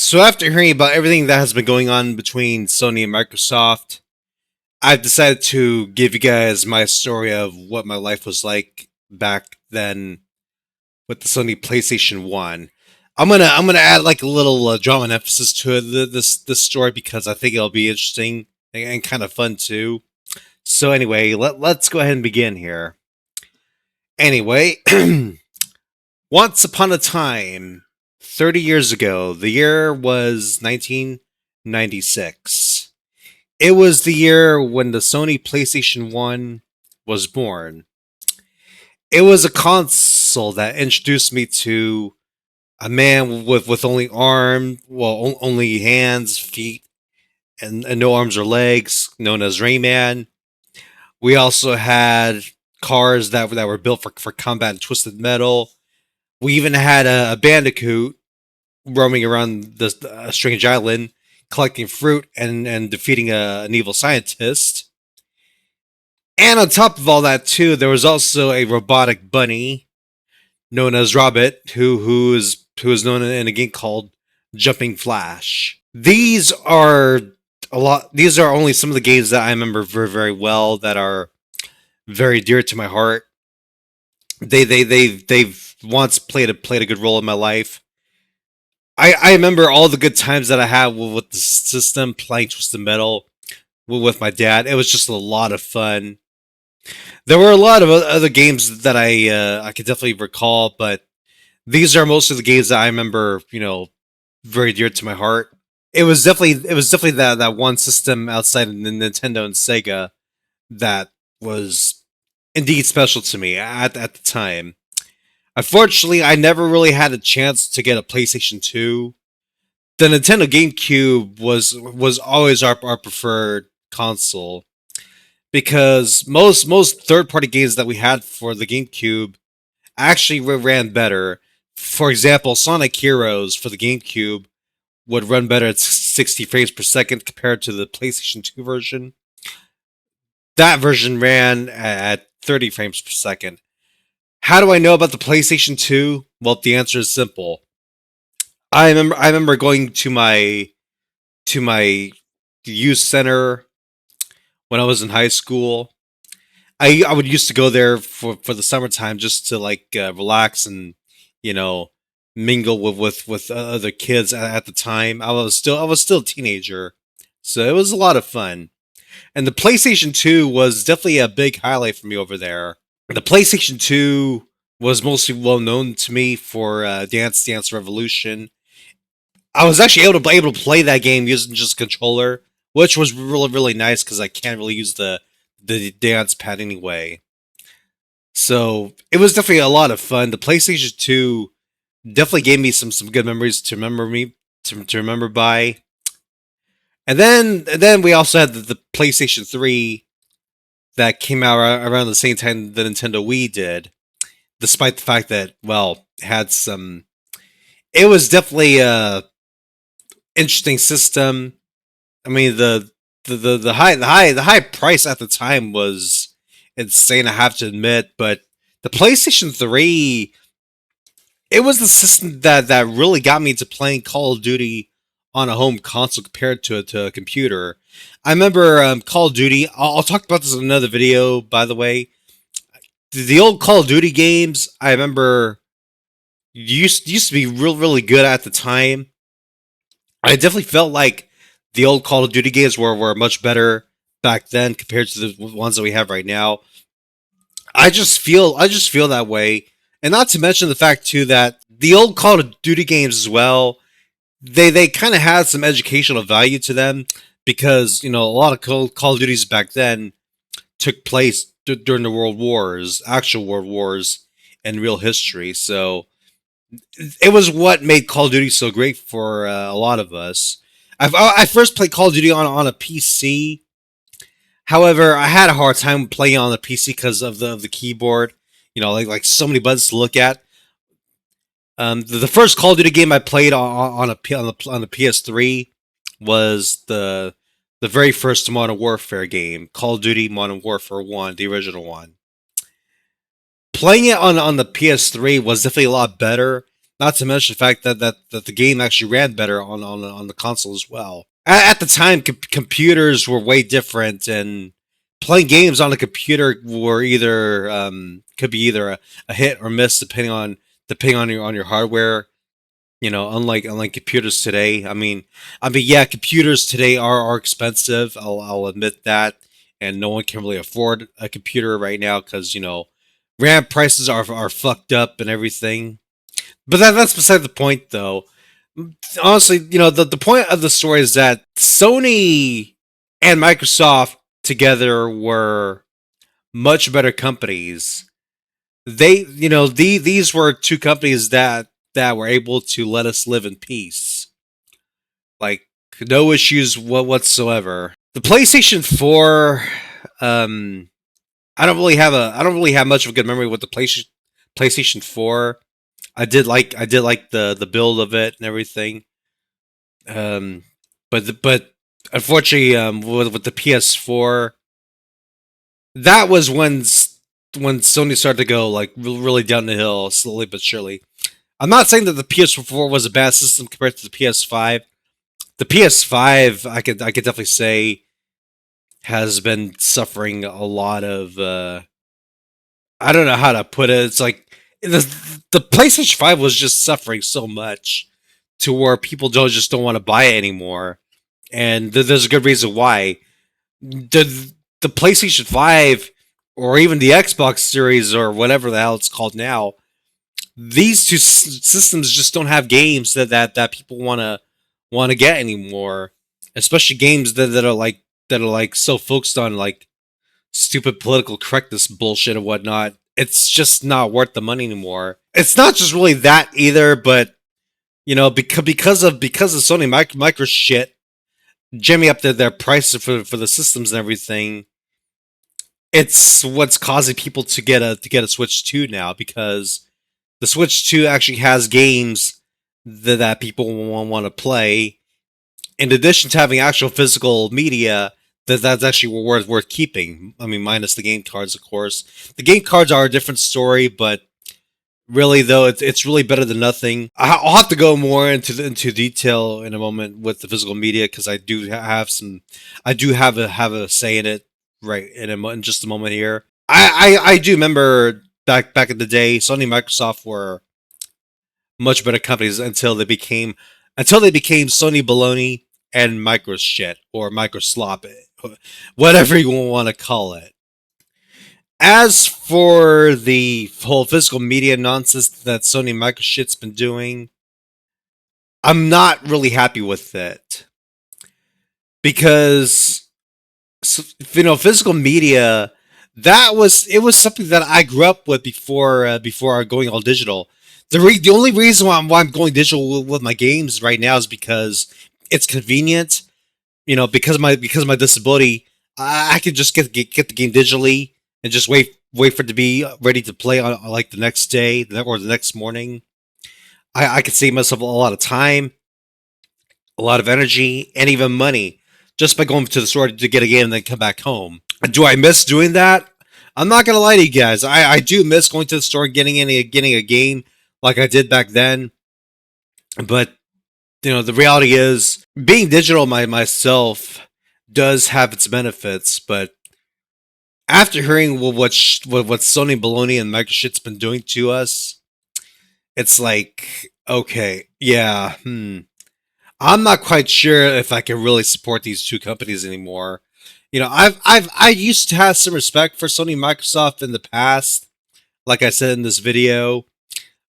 So after hearing about everything that has been going on between Sony and Microsoft, I've decided to give you guys my story of what my life was like back then with the Sony PlayStation 1. I'm gonna add like a little drama and emphasis to this story because I think it'll be interesting and kind of fun too. So anyway, let's go ahead and begin here. Anyway, once upon a time, 30 years ago, the year was 1996. It was the year when the Sony PlayStation 1 was born. It was a console that introduced me to a man with only only hands, feet, and no arms or legs, known as Rayman. We also had cars that were built for combat and twisted metal. We even had a bandicoot roaming around a strange island, collecting fruit and defeating an evil scientist. And on top of all that, too, there was also a robotic bunny known as Robert, who is known in a game called Jumping Flash. These are only some of the games that I remember very very well that are very dear to my heart. They've once played a good role in my life. I remember all the good times that I had with the system playing Twisted Metal with my dad. It was just a lot of fun. There were a lot of other games that I could definitely recall, but these are most of the games that I remember, very dear to my heart. It was definitely that one system outside of Nintendo and Sega that was indeed special to me at the time. Unfortunately, I never really had a chance to get a PlayStation 2. The Nintendo GameCube was always our preferred console because most third party games that we had for the GameCube actually ran better. For example, Sonic Heroes for the GameCube would run better at 60 frames per second compared to the PlayStation 2 version. That version ran at 30 frames per second. How do I know about the PlayStation 2? Well, the answer is simple. I remember going to my youth center when I was in high school. I would used to go there for the summertime just to like relax and you know mingle with other kids at the time. I was still a teenager, so it was a lot of fun. And the PlayStation 2 was definitely a big highlight for me over there. The PlayStation 2 was mostly well known to me for Dance Dance Revolution. I was actually able to play that game using just a controller, which was really really nice because I can't really use the dance pad anyway. So it was definitely a lot of fun. The PlayStation 2 definitely gave me some good memories to remember by. And then we also had the PlayStation 3 that came out around the same time the Nintendo Wii did, despite the fact that it had some. It was definitely a interesting system. I mean the high price at the time was insane. I have to admit, but the PlayStation 3, it was the system that really got me into playing Call of Duty on a home console compared to a computer. I remember Call of Duty. I'll talk about this in another video, by the way. The old Call of Duty games, I remember used to be really good at the time. I definitely felt like the old Call of Duty games were much better back then compared to the ones that we have right now. I just feel that way, and not to mention the fact too that the old Call of Duty games as well, they kind of had some educational value to them because a lot of Call of Duties back then took place during the World Wars, actual World Wars, and real history. So it was what made Call of Duty so great for a lot of us. I first played Call of Duty on a PC. However, I had a hard time playing on the PC because of the keyboard. Like so many buttons to look at. The first Call of Duty game I played on the PS3 was the very first Modern Warfare game, Call of Duty Modern Warfare One, the original one. Playing it on the PS3 was definitely a lot better Not to mention the fact that the game actually ran better on the console as well. At the time, computers were way different, and playing games on a computer were either could be either a hit or miss depending on your hardware. You know, unlike computers today. Yeah, computers today are expensive. I'll admit that, and no one can really afford a computer right now because RAM prices are fucked up and everything. But that's beside the point, though. Honestly, the point of the story is that Sony and Microsoft together were much better companies. These were two companies that were able to let us live in peace, like no issues whatsoever. The PlayStation 4, um, I don't really have much of a good memory with the PlayStation 4. I did like the build of it and everything. Um, but unfortunately, with the PS4, that was when Sony started to go like really down the hill slowly but surely. I'm not saying that the PS4 was a bad system compared to the PS5. The PS5, I could definitely say, has been suffering a lot of. I don't know how to put it. It's like the PlayStation 5 was just suffering so much to where people don't want to buy it anymore, and there's a good reason why. The PlayStation 5 or even the Xbox Series or whatever the hell it's called now, these two systems just don't have games that people want to get anymore, especially games that are like so focused on like stupid political correctness bullshit and whatnot. It's just not worth the money anymore. It's not just really that either, but because of Sony micro shit jamming up their prices for the systems and everything, it's what's causing people to get a Switch 2 now, because the Switch 2 actually has games that people want to play. In addition to having actual physical media, that's actually worth keeping. I mean, minus the game cards, of course. The game cards are a different story, but really though, it's really better than nothing. I'll have to go more into detail in a moment with the physical media, because I do have a say in it right in just a moment here. I do remember back in the day, Sony and Microsoft were much better companies until they became Sony baloney and Micro shit or Micro slop, whatever you want to call it. As for the whole physical media nonsense that Sony and Micro shit's been doing, I'm not really happy with it, because physical media, it was something that I grew up with before going all digital. The only reason why I'm going digital with my games right now is because it's convenient. Because of my disability, I can just get the game digitally and just wait for it to be ready to play on like the next day or the next morning. I could save myself a lot of time, a lot of energy, and even money just by going to the store to get a game and then come back home. Do I miss doing that? I'm not gonna lie to you guys. I do miss going to the store and getting a game like I did back then. But the reality is, being digital myself does have its benefits. But after hearing what Sony baloney and Microchip's been doing to us, it's like, okay, yeah, I'm not quite sure if I can really support these two companies anymore. I used to have some respect for Sony and Microsoft in the past, like I said in this video,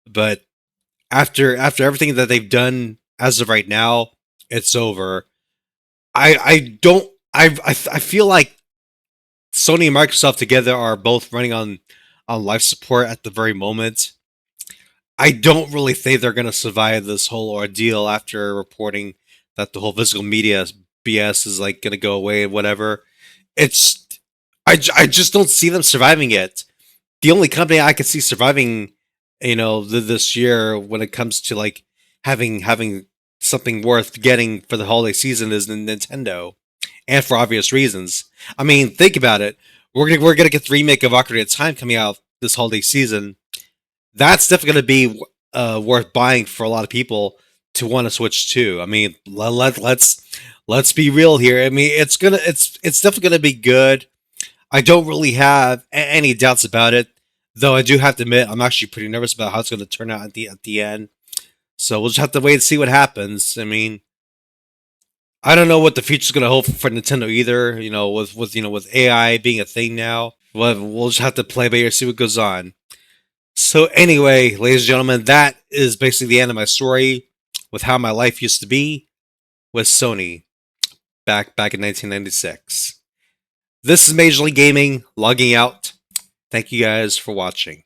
but after everything that they've done as of right now, it's over. I don't I feel like Sony and Microsoft together are both running on life support at the very moment. I don't really think they're going to survive this whole ordeal after reporting that the whole physical media BS is like going to go away and whatever. It's I just don't see them surviving it. The only company I could see surviving, this year when it comes to like having something worth getting for the holiday season is Nintendo, and for obvious reasons. I mean, think about it. We're gonna get the remake of Ocarina of Time coming out this holiday season. That's definitely going to be worth buying for a lot of people to want to switch to. I mean, let's be real here. I mean, it's definitely gonna be good. I don't really have any doubts about it, though. I do have to admit I'm actually pretty nervous about how it's going to turn out at the end. So we'll just have to wait and see what happens. I mean, I don't know what the future's going to hold for Nintendo either. You know, with AI being a thing now, we'll just have to play by ear, see what goes on. So anyway, ladies and gentlemen, that is basically the end of my story with how my life used to be with Sony back in 1996. This is Major League Gaming logging out. Thank you guys for watching.